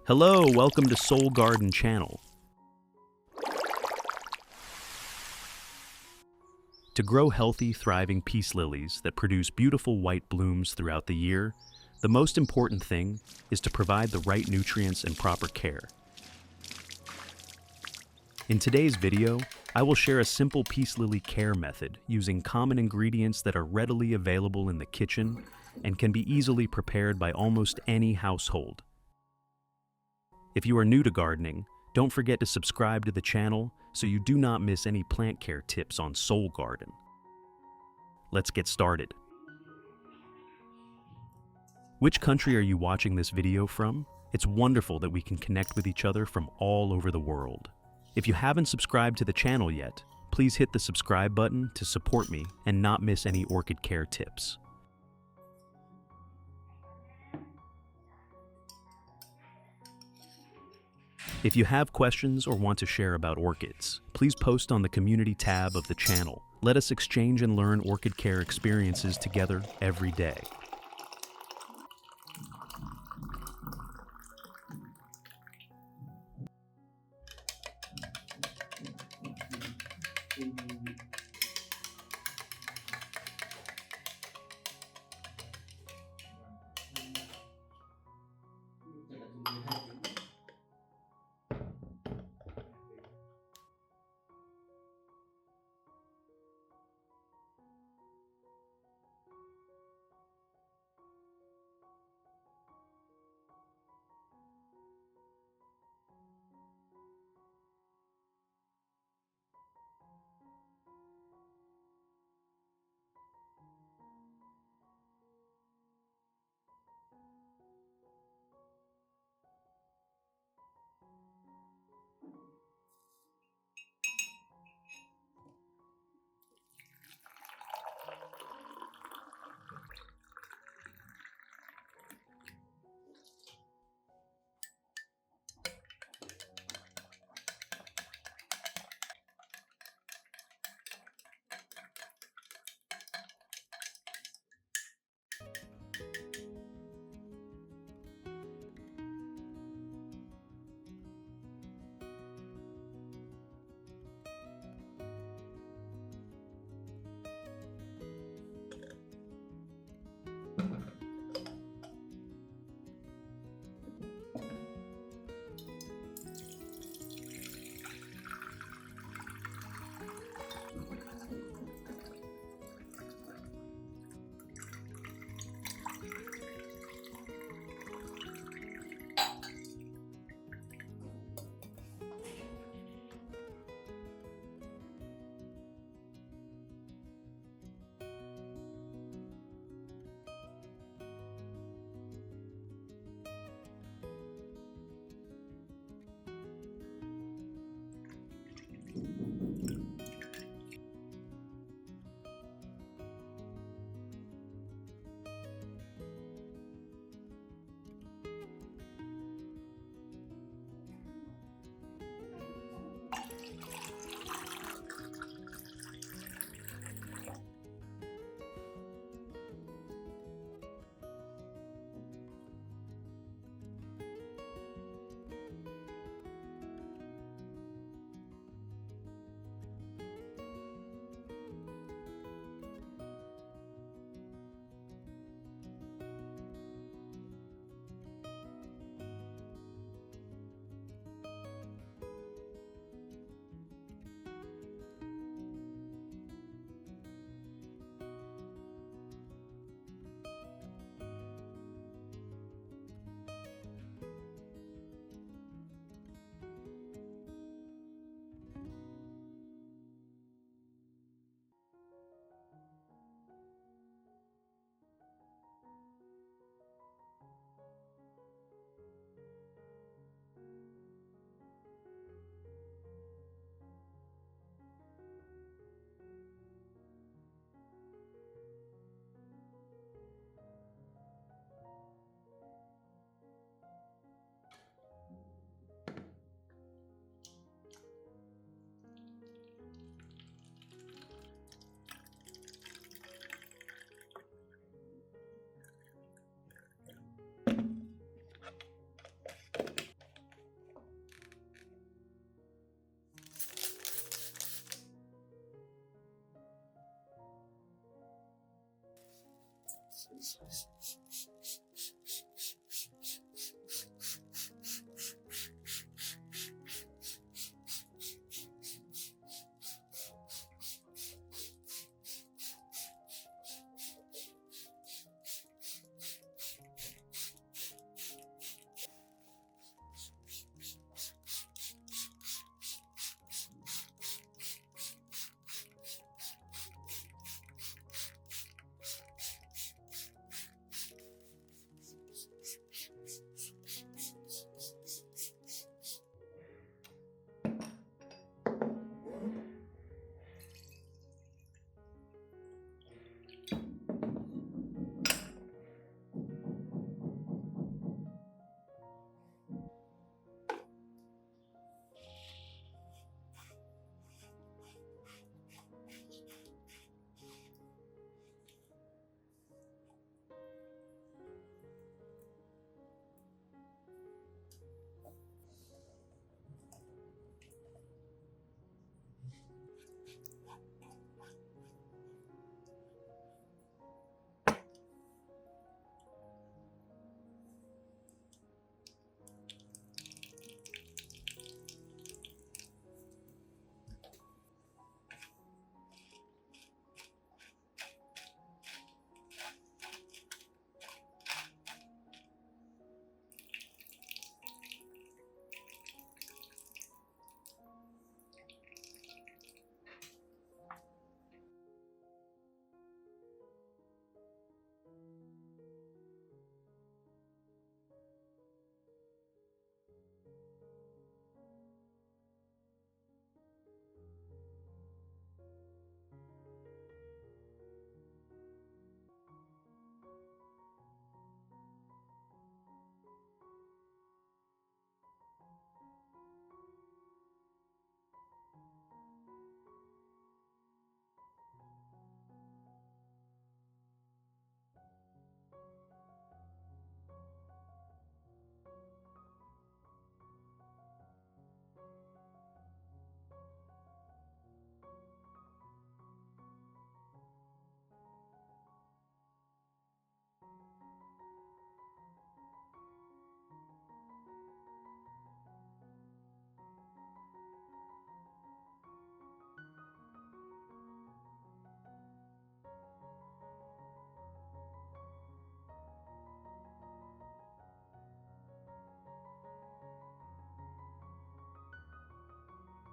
Hello, welcome to Soul Garden Channel. To grow healthy, thriving peace lilies that produce beautiful white blooms throughout the year, the most important thing is to provide the right nutrients and proper care. In today's video, I will share a simple peace lily care method using common ingredients that are readily available in the kitchen and can be easily prepared by almost any household. If you are new to gardening, don't forget to subscribe to the channel so you do not miss any plant care tips on Soul Garden. Let's get started. Which country are you watching this video from? It's wonderful that we can connect with each other from all over the world. If you haven't subscribed to the channel yet, please hit the subscribe button to support me and not miss any orchid care tips. If you have questions or want to share about orchids, please post on the community tab of the channel. Let us exchange and learn orchid care experiences together every day. houseplants.